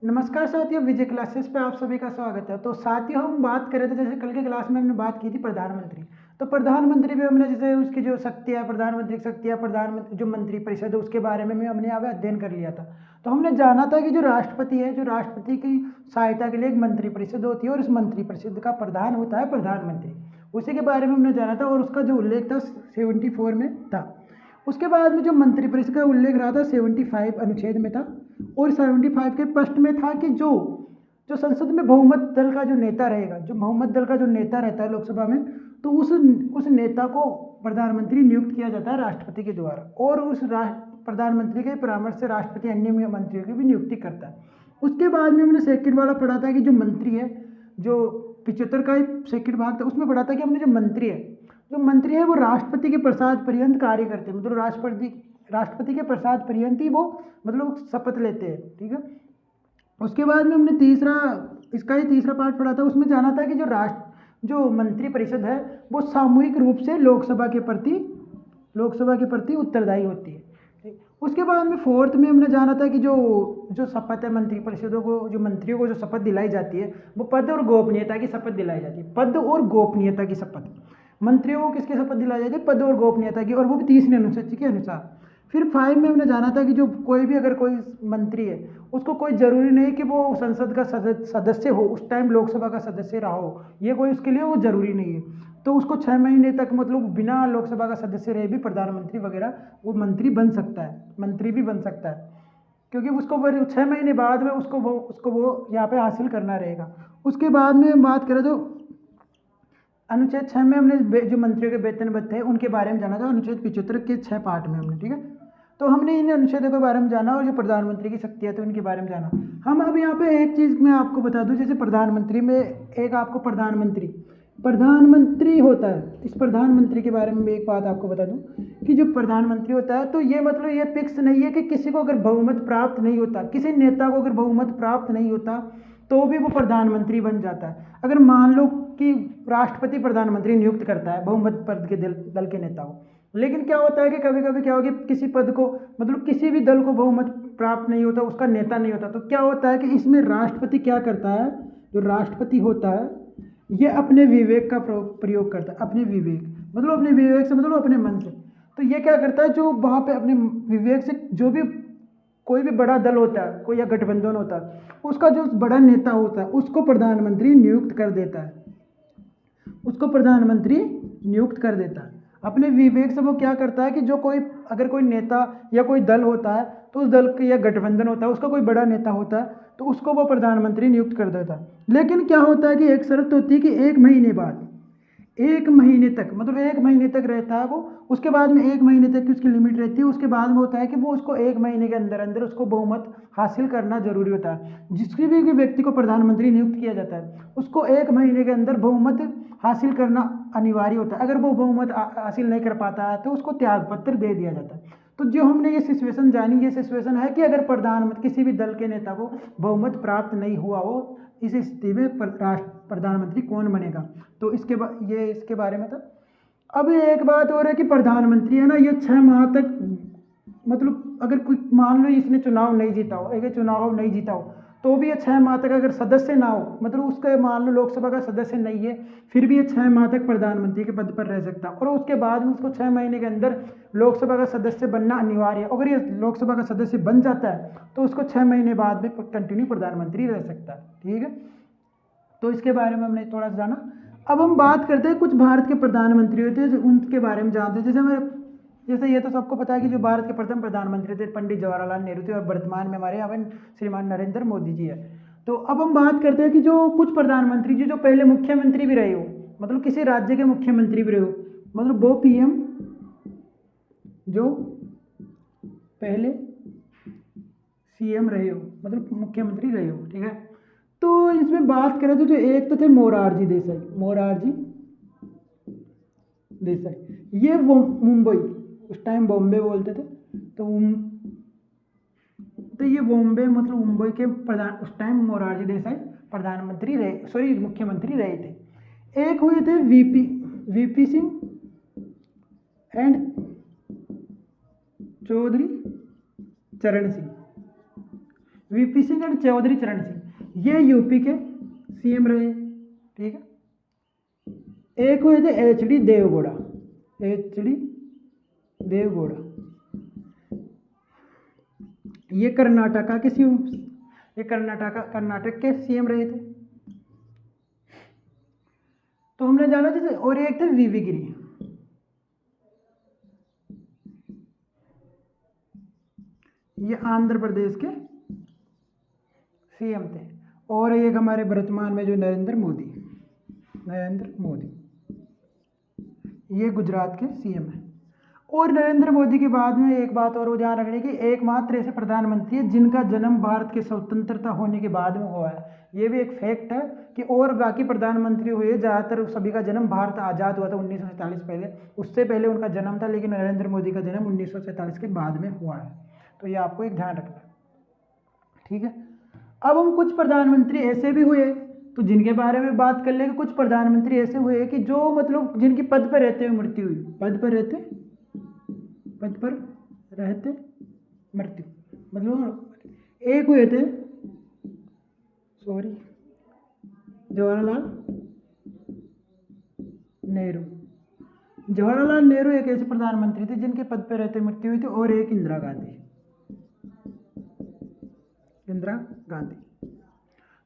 नमस्कार साथियों, विजय क्लासेस पे आप सभी का स्वागत है। तो साथियों, हम बात कर रहे थे, जैसे कल के क्लास में हमने बात की थी प्रधानमंत्री। तो प्रधानमंत्री भी हमने जैसे उसकी जो शक्तियाँ, प्रधानमंत्री की शक्तियाँ, प्रधानमंत्री जो मंत्रिपरिषद है उसके बारे में भी हमने यहाँ पे अध्ययन कर लिया था। तो हमने जाना था कि जो राष्ट्रपति है, जो राष्ट्रपति की सहायता के लिए एक मंत्रिपरिषद होती है और इस मंत्रिपरिषद का प्रधान होता है प्रधानमंत्री। उसी के बारे में हमने जाना था और उसका जो उल्लेख था 74 में था। उसके बाद में जो मंत्रिपरिषद का उल्लेख रहा था 75 अनुच्छेद में था। और 75 के प्रश्न में था कि जो जो संसद में बहुमत दल का जो नेता रहेगा, जो बहुमत दल का जो नेता रहता है लोकसभा में, तो उस नेता को प्रधानमंत्री नियुक्त किया जाता है राष्ट्रपति के द्वारा। और उस प्रधानमंत्री के परामर्श से राष्ट्रपति अन्य मंत्रियों की भी नियुक्ति करता है। उसके बाद में हमने सेकंड वाला पढ़ा था कि जो मंत्री है, जो 75 का ही सेकंड भाग था, उसमें पढ़ा था कि हमने जो मंत्री है वो राष्ट्रपति के प्रसाद पर्यंत कार्य करते हैं। मतलब राष्ट्रपति के प्रसाद पर्यंत ही वो मतलब शपथ लेते हैं। ठीक है। उसके बाद में हमने इसका ही तीसरा पार्ट पढ़ा था। उसमें जाना था कि जो मंत्री परिषद है वो सामूहिक रूप से लोकसभा के प्रति उत्तरदायी होती है। ठीक। उसके बाद में फोर्थ में हमने जाना था कि जो जो शपथ है, मंत्री परिषदों को, जो मंत्रियों को जो शपथ दिलाई जाती है वो पद और गोपनीयता की शपथ दिलाई जाती है। पद और गोपनीयता की शपथ मंत्रियों को किसकी शपथ दिलाई जाती है? पद और गोपनीयता की, और वो भी 30वीं अनुसूची के अनुसार। फिर 5 में हमने जाना था कि जो अगर कोई मंत्री है, उसको कोई जरूरी नहीं कि वो संसद का सदस्य हो, उस टाइम लोकसभा का सदस्य रहा हो, ये कोई उसके लिए वो जरूरी नहीं है। तो उसको 6 महीने तक मतलब बिना लोकसभा का सदस्य रहे भी प्रधानमंत्री वगैरह वो मंत्री बन सकता है, मंत्री भी बन सकता है। क्योंकि उसको 6 महीने बाद में उसको वो यहाँ पे हासिल करना रहेगा। उसके बाद में बात करें तो अनुच्छेद 6 में हमने जो मंत्रियों के वेतन भत्ते हैं उनके बारे में जाना था, अनुच्छेद 75 के 6 पार्ट में हमने। ठीक है। तो हमने इन अनुच्छेदों के बारे में जाना और जो प्रधानमंत्री की शक्तियाँ थी उनके बारे में जाना। हम अब यहाँ पे एक चीज़ मैं आपको बता दूं, जैसे प्रधानमंत्री में एक आपको प्रधानमंत्री होता है। इस प्रधानमंत्री के बारे में भी एक बात आपको बता दूं कि जो प्रधानमंत्री होता है, तो ये मतलब ये फिक्स नहीं है कि किसी को अगर बहुमत प्राप्त नहीं होता, किसी नेता को अगर बहुमत प्राप्त नहीं होता तो भी वो प्रधानमंत्री बन जाता है। अगर मान लो कि राष्ट्रपति प्रधानमंत्री नियुक्त करता है बहुमत पद के दल के नेता को, लेकिन क्या होता है कि कभी कभी क्या होगा, किसी पद को मतलब किसी भी दल को बहुमत प्राप्त नहीं होता, उसका नेता नहीं होता, तो क्या होता है कि इसमें राष्ट्रपति क्या करता है? जो राष्ट्रपति होता है ये अपने विवेक का प्रयोग करता है। अपने विवेक से मतलब अपने मन से। तो ये क्या करता है, जो वहाँ पे अपने विवेक से जो भी कोई भी बड़ा दल होता है, कोई या गठबंधन होता है, उसका जो बड़ा नेता होता है उसको प्रधानमंत्री नियुक्त कर देता है। अपने विवेक से वो क्या करता है कि जो कोई अगर कोई नेता या कोई दल होता है, तो उस दल के या गठबंधन होता है, उसका कोई बड़ा नेता होता है, तो उसको वो प्रधानमंत्री नियुक्त कर देता है। लेकिन क्या होता है कि एक शर्त होती है कि 1 महीने बाद, 1 महीने तक, मतलब 1 महीने तक रहता है वो। उसके बाद में 1 महीने तक की उसकी लिमिट रहती है। उसके बाद में होता है कि वो उसको 1 महीने के अंदर अंदर उसको बहुमत हासिल करना जरूरी होता है। जिसकी भी व्यक्ति को प्रधानमंत्री नियुक्त किया जाता है उसको 1 महीने के अंदर बहुमत हासिल करना अनिवार्य होता है। अगर वो बहुमत हासिल नहीं कर पाता है तो उसको त्याग पत्र दे दिया जाता है। तो जो हमने ये सिचुएशन जानी, ये सिचुएशन है कि अगर प्रधानमंत्री किसी भी दल के नेता को बहुमत प्राप्त नहीं हुआ हो, इस स्थिति में प्रधानमंत्री कौन बनेगा, तो इसके बारे में था। अब एक बात और है कि प्रधानमंत्री है ना, ये 6 माह तक मतलब अगर कोई मान लो इसने चुनाव नहीं जीता हो, अगर चुनाव नहीं जीता हो, तो भी ये 6 माह तक अगर सदस्य ना हो, मतलब उसके मान लो लोकसभा का सदस्य नहीं है, फिर भी ये 6 माह तक प्रधानमंत्री के पद पर रह सकता है। और उसके बाद में उसको 6 महीने के अंदर लोकसभा का सदस्य बनना अनिवार्य है। अगर ये लोकसभा का सदस्य बन जाता है तो उसको 6 महीने बाद में कंटिन्यू प्रधानमंत्री रह सकता है। ठीक है। तो इसके बारे में हमने थोड़ा सा जाना। अब हम बात करते हैं कुछ भारत के प्रधानमंत्री होते हैं उनके बारे में जानते हैं। जैसे ये तो सबको पता है कि जो भारत के प्रथम प्रधानमंत्री थे पंडित जवाहरलाल नेहरू थे, और वर्तमान में हमारे यहाँ श्रीमान नरेंद्र मोदी जी है। तो अब हम बात करते हैं कि जो कुछ प्रधानमंत्री जी जो पहले मुख्यमंत्री भी रहे हो, मतलब किसी राज्य के मुख्यमंत्री भी रहे हो, मतलब वो पीएम जो पहले सीएम रहे हो, मतलब मुख्यमंत्री रहे हो। ठीक है। तो इसमें बात करें तो जो एक तो थे मोरारजी देसाई। ये वो मुंबई, उस टाइम बॉम्बे बोलते थे, तो तो ये बॉम्बे मतलब मुंबई के प्रधान, उस टाइम मोरारजी देसाई मुख्यमंत्री रहे थे। एक हुए थे वीपी सिंह एंड चौधरी चरण सिंह। वीपी सिंह एंड चौधरी चरण सिंह, ये यूपी के सीएम रहे, ठीक है। एक हुए थे एचडी देवगौड़ा, एचडी देवगौड़ा, ये कर्नाटका के सीएम, ये कर्नाटक के सीएम रहे थे। तो हमने जाना जैसे, और एक थे वीवी गिरी, ये आंध्र प्रदेश के सीएम थे। और एक हमारे वर्तमान में जो नरेंद्र मोदी, ये गुजरात के सीएम हैं। और नरेंद्र मोदी के बाद में एक बात और ध्यान रखने की, एकमात्र ऐसे प्रधानमंत्री है जिनका जन्म भारत के स्वतंत्रता होने के बाद में हुआ है। ये भी एक फैक्ट है कि और बाकी प्रधानमंत्री हुए ज़्यादातर सभी का जन्म भारत आज़ाद हुआ था 1947 पहले, उससे पहले उनका जन्म था, लेकिन नरेंद्र मोदी का जन्म 1947 के बाद में हुआ है। तो ये आपको एक ध्यान रखना है, ठीक है। अब हम कुछ प्रधानमंत्री ऐसे भी हुए तो जिनके बारे में बात कर लेंगे। कुछ प्रधानमंत्री ऐसे हुए कि जो मतलब जिनकी पद पर रहते हुए मृत्यु हुई, पद पर रहते मृत्यु, मतलब एक हुए थे जवाहरलाल नेहरू। जवाहरलाल नेहरू एक ऐसे प्रधानमंत्री थे जिनके पद पर रहते मृत्यु हुई थी। और एक इंदिरा गांधी।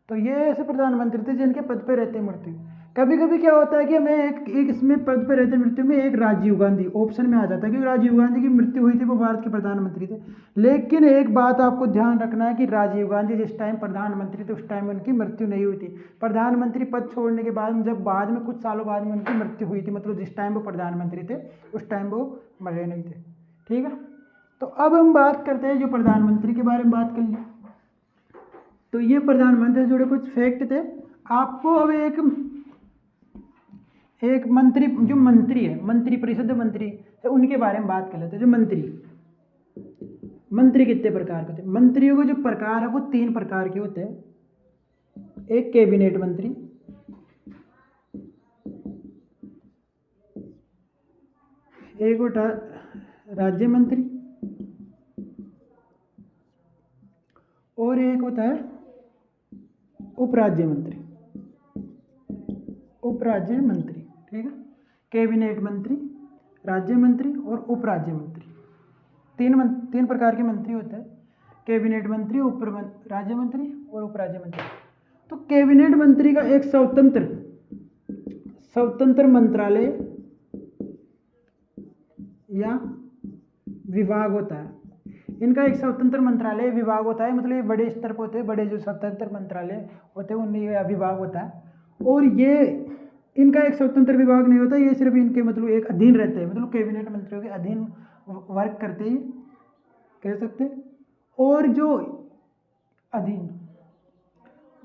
तो ये ऐसे प्रधानमंत्री थे जिनके पद पर रहते मृत्यु। कभी कभी क्या होता है कि हमें एक इसमें पद पर रहते मृत्यु में एक राजीव गांधी ऑप्शन में आ जाता है, क्योंकि राजीव गांधी की मृत्यु हुई थी, वो भारत के प्रधानमंत्री थे। लेकिन एक बात आपको ध्यान रखना है कि राजीव गांधी जिस टाइम प्रधानमंत्री थे उस टाइम उनकी मृत्यु नहीं हुई थी। प्रधानमंत्री पद छोड़ने के बाद, जब बाद में कुछ सालों बाद में उनकी मृत्यु हुई थी, मतलब जिस टाइम वो प्रधानमंत्री थे उस टाइम वो मरे नहीं थे, ठीक है। तो अब हम बात करते हैं जो प्रधानमंत्री के बारे में बात कर ली। तो ये प्रधानमंत्री से जुड़े कुछ फैक्ट थे। आपको अब एक मंत्री, जो मंत्री है, मंत्री परिषद मंत्री है, उनके बारे में बात कर लेते हैं। जो मंत्री कितने प्रकार के होते हैं? मंत्रियों के जो प्रकार है वो 3 प्रकार के होते हैं। एक कैबिनेट मंत्री, एक होता राज्य मंत्री, और एक होता है उपराज्य मंत्री, ठीक है। कैबिनेट मंत्री, राज्य मंत्री और उपराज्य मंत्री, तीन प्रकार के मंत्री होते हैं। कैबिनेट मंत्री, राज्य मंत्री और उपराज्य मंत्री। तो कैबिनेट मंत्री का एक स्वतंत्र मंत्रालय या विभाग होता है। इनका एक स्वतंत्र मंत्रालय विभाग होता है, मतलब ये बड़े स्तर पर होते हैं, बड़े जो स्वतंत्र मंत्रालय होते हैं उनमें विभाग होता है। और ये इनका एक स्वतंत्र विभाग नहीं होता, ये सिर्फ इनके मतलब एक अधीन रहते हैं, मतलब कैबिनेट मंत्रियों के अधीन वर्क करते ही कह सकते। और जो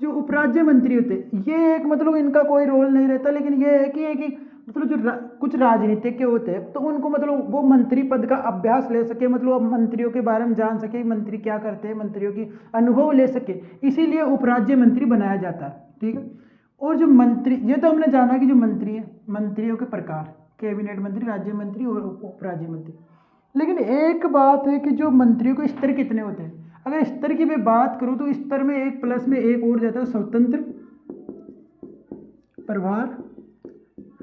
उपराज्य मंत्री होते हैं, ये एक मतलब इनका कोई रोल नहीं रहता, लेकिन ये है कि मतलब जो कुछ राजनीतिक के होते हैं तो उनको मतलब वो मंत्री पद का अभ्यास ले सके, मतलब अब मंत्रियों के बारे में जान सके, मंत्री क्या करते हैं, मंत्रियों की अनुभव ले सके, इसीलिए उपराज्य मंत्री बनाया जाता है, ठीक है। और जो मंत्री, ये तो हमने जाना कि जो मंत्री है, मंत्रियों के प्रकार, कैबिनेट मंत्री, राज्य मंत्री और उपराज्य मंत्री। लेकिन एक बात है कि जो मंत्रियों के स्तर कितने होते हैं। अगर स्तर की मैं बात करूं तो स्तर में एक प्लस में एक और जाता है, स्वतंत्र प्रभार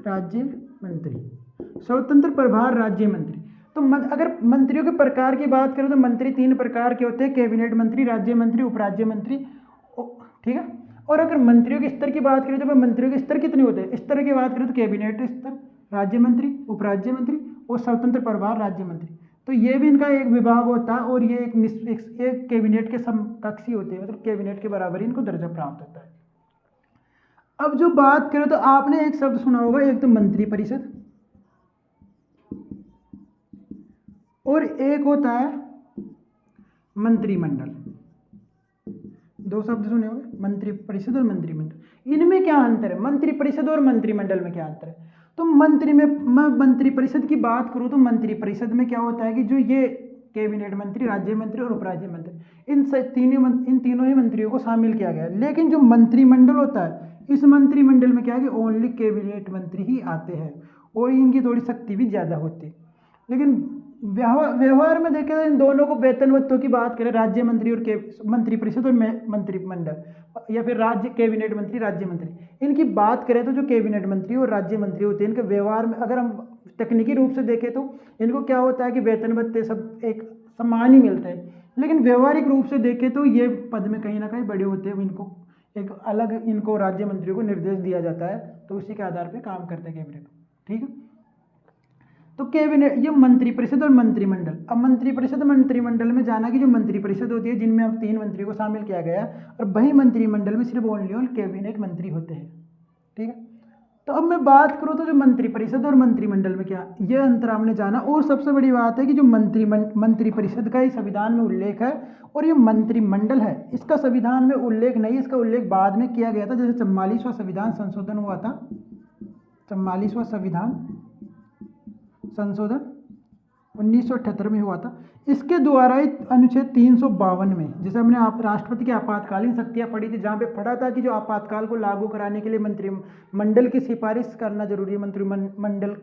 राज्य मंत्री, स्वतंत्र प्रभार राज्य मंत्री। तो अगर मंत्रियों के प्रकार की बात करें तो मंत्री 3 प्रकार के होते हैं, कैबिनेट मंत्री, राज्य मंत्री, उपराज्य मंत्री, ठीक है। और अगर मंत्रियों के स्तर की बात करें तो मंत्रियों के स्तर कितने होते हैं, स्तर की बात करें तो कैबिनेट स्तर, राज्य मंत्री, उपराज्य मंत्री और स्वतंत्र प्रभार राज्य मंत्री। तो ये भी इनका एक विभाग होता है, और ये एक कैबिनेट के समकक्षी होते हैं, मतलब कैबिनेट के बराबर इनको दर्जा प्राप्त होता है। अब जो बात करें तो आपने एक शब्द सुना होगा, एक तो मंत्री परिषद और एक होता है मंत्रिमंडल। 2 शब्द सुने होंगे, मंत्री परिषद और मंत्रिमंडल। इनमें क्या अंतर है, मंत्री परिषद और मंत्रिमंडल में क्या अंतर है? तो मंत्री परिषद की बात करूं तो मंत्री परिषद में क्या होता है कि जो ये कैबिनेट मंत्री, राज्य मंत्री और उपराज्य मंत्री, इन तीनों ही मंत्रियों को शामिल किया गया है। लेकिन जो मंत्रिमंडल होता है, इस मंत्रिमंडल में क्या है कि ओनली कैबिनेट मंत्री ही आते हैं और इनकी थोड़ी शक्ति भी ज़्यादा होती है। लेकिन व्यवहार में देखें तो इन दोनों को वेतनवत्तों की बात करें, राज्य मंत्री और मंत्रिपरिषद और मंत्रिमंडल, या फिर राज्य कैबिनेट मंत्री, राज्य मंत्री, इनकी बात करें तो जो कैबिनेट मंत्री और राज्य मंत्री होते हैं, इनके व्यवहार में अगर हम तकनीकी रूप से देखें तो इनको क्या होता है कि वेतन भत्ते सब एक समान ही मिलते हैं, लेकिन व्यवहारिक रूप से देखें तो ये पद में कहीं ना कहीं बड़े होते हैं, इनको एक अलग इनको राज्य मंत्रियों को निर्देश दिया जाता है, तो उसी के आधार पर काम करते हैं कैबिनेट। ठीक है, तो कैबिनेट, ये मंत्रिपरिषद और मंत्रिमंडल। अब मंत्रिपरिषद मंत्रिमंडल में जाना कि जो मंत्रिपरिषद होती है जिनमें अब 3 मंत्रियों को शामिल किया गया है, और वही मंत्रिमंडल में सिर्फ ओनली कैबिनेट मंत्री होते हैं। ठीक है, तो अब मैं बात करूँ तो जो मंत्रिपरिषद और मंत्रिमंडल में क्या ये अंतर हमने जाना, और सबसे बड़ी बात है कि जो मंत्रिपरिषद का ही संविधान में उल्लेख है, और ये मंत्रिमंडल है इसका संविधान में उल्लेख नहीं है, इसका उल्लेख बाद में किया गया था, जैसे 44वां संविधान संशोधन हुआ था, 44वां संविधान संशोधन 1978 में हुआ था, इसके द्वारा ही अनुच्छेद 352 में, जैसे हमने राष्ट्रपति की आपातकालीन शक्तियां पढ़ी थी, जहां पे पढ़ा था कि जो आपातकाल को लागू कराने के लिए मंत्रिमंडल की सिफारिश करना जरूरी है, मंत्रिमंडल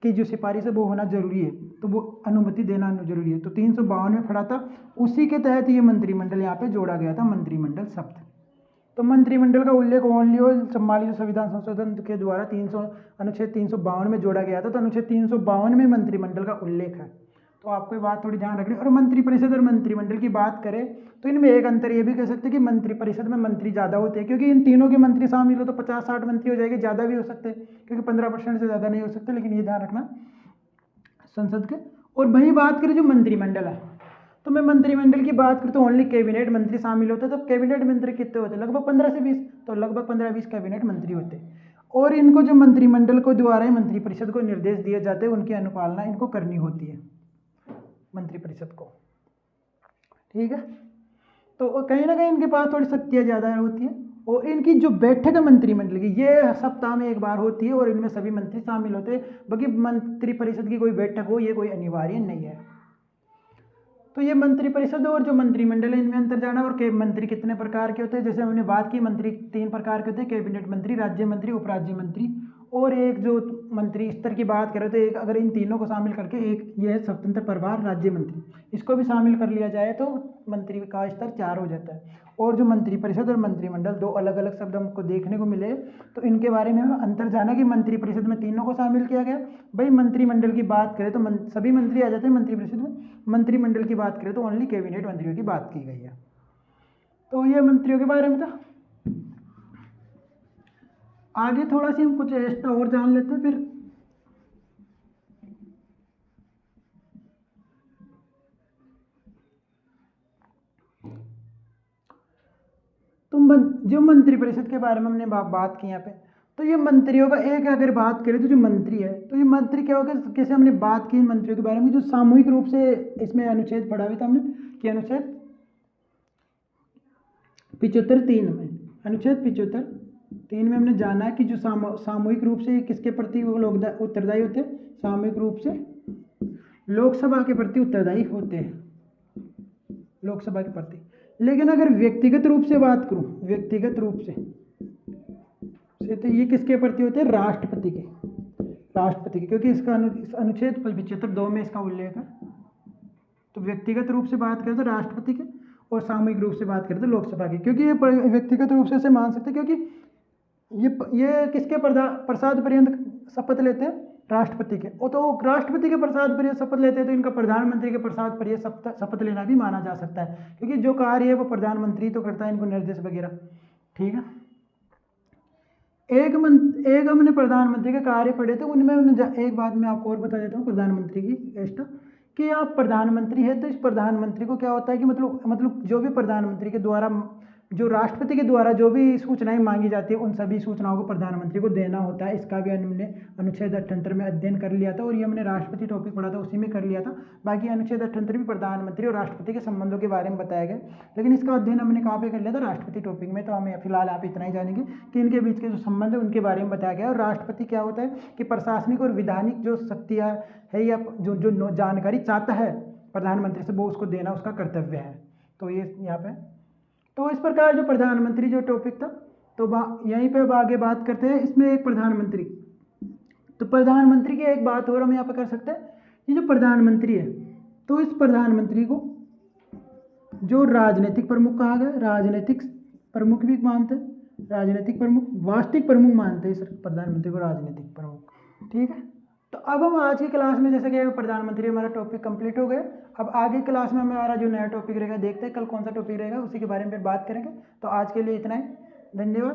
की जो सिफारिश है वो होना जरूरी है, तो वो अनुमति देना जरूरी है, तो 352 में पढ़ा था, उसी के तहत ये मंत्रिमंडल यहाँ पे जोड़ा गया था, मंत्रिमंडल शब्द। तो मंत्रिमंडल का उल्लेख ओनली और 44 संविधान संशोधन के द्वारा अनुच्छेद 352 में जोड़ा गया था, तो अनुच्छेद 352 में मंत्रिमंडल का उल्लेख है, तो आपको ये बात थोड़ी ध्यान रखनी। और मंत्रिपरिषद और मंत्रिमंडल की बात करें तो इनमें एक अंतर ये भी कह सकते हैं कि मंत्रिपरिषद में मंत्री ज़्यादा होते हैं, क्योंकि इन तीनों के मंत्री शामिल हो तो 50-60 मंत्री हो जाएंगे, ज़्यादा भी हो सकते हैं, क्योंकि 15% से ज़्यादा नहीं हो सकते, लेकिन ये ध्यान रखना संसद के। और वही बात करें जो मंत्रिमंडल है, तो मैं मंत्रिमंडल की बात करूँ तो ओनली कैबिनेट मंत्री शामिल होते हैं, तो कैबिनेट मंत्री कितने होते हैं, लगभग 15 से 20, तो लगभग 15-20 कैबिनेट मंत्री होते हैं, और इनको जो मंत्रिमंडल को द्वारा ही मंत्रिपरिषद को निर्देश दिए जाते हैं, उनकी अनुपालना इनको करनी होती है मंत्रिपरिषद को। ठीक है, तो कहीं ना कहीं इनके पास थोड़ी शक्तियाँ ज़्यादा होती है, और इनकी जो बैठक है मंत्रिमंडल की ये सप्ताह में एक बार होती है, और इनमें सभी मंत्री शामिल होते हैं, बाकी मंत्रिपरिषद की कोई बैठक हो ये कोई अनिवार्य नहीं है। तो ये मंत्रिपरिषद और जो मंत्रिमंडल है इनमें अंतर जाना, और मंत्री कितने प्रकार के होते हैं, जैसे हमने बात की मंत्री 3 प्रकार के होते हैं, कैबिनेट मंत्री, राज्य मंत्री, उपराज्य मंत्री, और एक जो मंत्री स्तर की बात करें तो एक, अगर इन तीनों को शामिल करके एक ये है स्वतंत्र प्रभार राज्य मंत्री, इसको भी शामिल कर लिया जाए तो मंत्री का स्तर 4 हो जाता है। और जो मंत्रिपरिषद और मंत्रिमंडल 2 अलग अलग शब्द हमको देखने को मिले, तो इनके बारे में हमें अंतर जाना कि मंत्रिपरिषद में तीनों को शामिल किया गया, भाई मंत्रिमंडल की बात करें तो सभी मंत्री आ जाते हैं मंत्रिपरिषद में, मंत्रिमंडल की बात करें तो ओनली कैबिनेट मंत्रियों की बात की गई है। तो ये मंत्रियों के बारे में था। आगे थोड़ा सी हम कुछ एक्स्ट्रा और जान लेते हैं, फिर जो मंत्रिपरिषद के बारे में हमने बात की यहाँ पे, तो ये मंत्रियों का एक अगर बात करें तो जो मंत्री है, तो ये मंत्री क्या होगा, कैसे हमने बात की मंत्रियों के बारे में, जो सामूहिक रूप से इसमें अनुच्छेद पढ़ा हुआ था हमने कि अनुच्छेद 75(3) में, अनुच्छेद 75(3) में हमने जाना कि जो सामूहिक रूप से किसके प्रति वो लोग उत्तरदायी होते हैं, सामूहिक रूप से लोकसभा के प्रति उत्तरदायी होते हैं, लोकसभा के प्रति। लेकिन अगर व्यक्तिगत रूप से बात करूं, व्यक्तिगत रूप से तो ये किसके प्रति होते हैं, राष्ट्रपति के, राष्ट्रपति के, क्योंकि इसका अनुच्छेद 75(2) में इसका उल्लेख है। तो व्यक्तिगत रूप से बात करें तो राष्ट्रपति के, और सामूहिक रूप से बात करें तो लोकसभा की, क्योंकि ये व्यक्तिगत रूप से मान सकते हैं, क्योंकि ये किसके प्रसाद पर्यंत शपथ लेते हैं, राष्ट्रपति के, और तो राष्ट्रपति के प्रसाद पर्यंत शपथ लेते हैं तो इनका प्रधानमंत्री के प्रसाद पर्यंत शपथ लेना भी माना जा सकता है, क्योंकि जो कार्य है वो प्रधानमंत्री तो करता है, इनको निर्देश वगैरह। ठीक है, एक हमने प्रधानमंत्री के कार्य पढ़े थे, उनमें एक बात मैं आपको और बता देता हूँ प्रधानमंत्री की एक्स्ट्रा, कि आप प्रधानमंत्री है तो इस प्रधानमंत्री को क्या होता है कि मतलब जो भी प्रधानमंत्री के द्वारा, जो राष्ट्रपति के द्वारा जो भी सूचनाएं मांगी जाती है, उन सभी सूचनाओं को प्रधानमंत्री को देना होता है। इसका भी हमने अनुच्छेद 78 में अध्ययन कर लिया था, और ये हमने राष्ट्रपति टॉपिक पढ़ा था उसी में कर लिया था। बाकी अनुच्छेद 78 भी प्रधानमंत्री और राष्ट्रपति के संबंधों के बारे में बताया गया, लेकिन इसका अध्ययन हमने कहाँ पे कर लिया था, राष्ट्रपति टॉपिक में। तो हमें फिलहाल आप इतना ही जानेंगे कि इनके बीच के जो संबंध है उनके बारे में बताया गया। और राष्ट्रपति क्या होता है कि प्रशासनिक और विधानिक जो शक्तियाँ है या जो जानकारी चाहता है प्रधानमंत्री से, वो उसको देना उसका कर्तव्य है। तो ये यहाँ पे, तो इस प्रकार जो प्रधानमंत्री जो टॉपिक था, तो यहीं पे अब आगे बात करते हैं। इसमें एक प्रधानमंत्री, तो प्रधानमंत्री की एक बात और हम यहाँ पे कर सकते हैं ये जो प्रधानमंत्री है, तो इस प्रधानमंत्री को जो राजनीतिक प्रमुख कहा गया, राजनीतिक प्रमुख भी मानते हैं, राजनीतिक प्रमुख, वास्तविक प्रमुख मानते हैं इस प्रधानमंत्री को राजनीतिक प्रमुख। ठीक है, तो अब हम आज की क्लास में जैसे कि प्रधानमंत्री हमारा टॉपिक कंप्लीट हो गया। अब आगे क्लास में हमारा जो नया टॉपिक रहेगा, देखते हैं कल कौन सा टॉपिक रहेगा, उसी के बारे में फिर बात करेंगे। तो आज के लिए इतना ही, धन्यवाद।